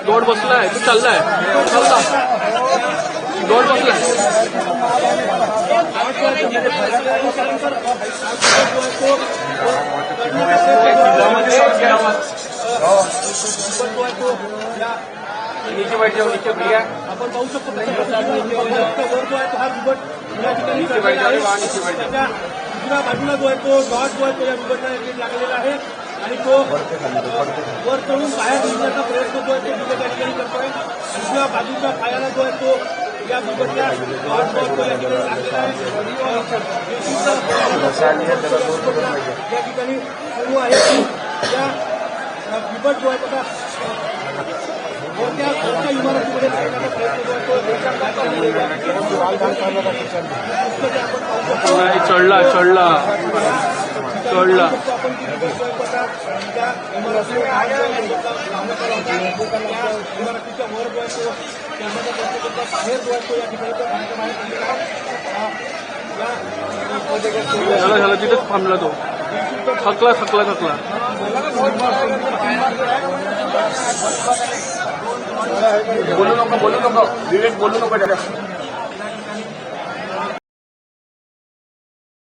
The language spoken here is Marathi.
दोड बसलाय, तू चाललाय, दोड बसलाय. नीचे बैठ जाओ, नीचे भैया. आपण पाहू शकतो वर जो आहे तो हा बिबट या ठिकाणी नीचे बैठ जाओ. दुसऱ्या बाजूला जो आहे तो डॉट जो आहे तो या बिबटला लागलेला आहे आणि तो वर चढून बाहेर निघण्याचा प्रयत्न जो आहे तो बिबट या ठिकाणी करतोय. दुसऱ्या बाजूच्या पायाला जो आहे तो या बिबटला डॉट जो आहे तो या ठिकाणी लागलेला आहे. या ठिकाणी सुरू आहे की या बिबट जो आहे तो इमारतीमध्ये चढला चढला चढला. इमारतीच्या वर जो आहे तो बाहेर जो आहे तो या ठिकाणी झाला तिथेच थांबला तो. थकला थकला थकला. बोलू नको विवेक, बोलू नको.